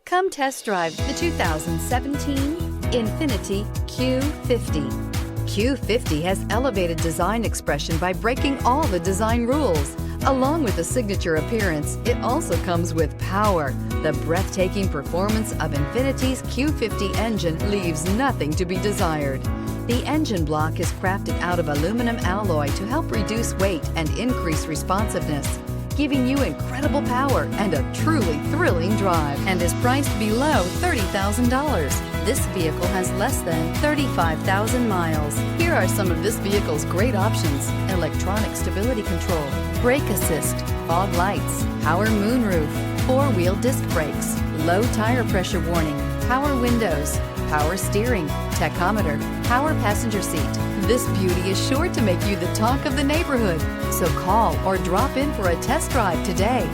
Come test drive the 2017 INFINITI Q50. Q50 has elevated design expression by breaking all the design rules. Along with the signature appearance, it also comes with power. The breathtaking performance of INFINITI's Q50 engine leaves nothing to be desired. The engine block is crafted out of aluminum alloy to help reduce weight and increase responsiveness, giving you incredible power and a truly thrilling drive, and is priced below $30,000. This vehicle has less than 35,000 miles. Here are some of this vehicle's great options: electronic stability control, brake assist, fog lights, power moonroof, four-wheel disc brakes, low tire pressure warning, power windows, power steering, tachometer, power passenger seat. This beauty is sure to make you the talk of the neighborhood. So call or drop in for a test drive today.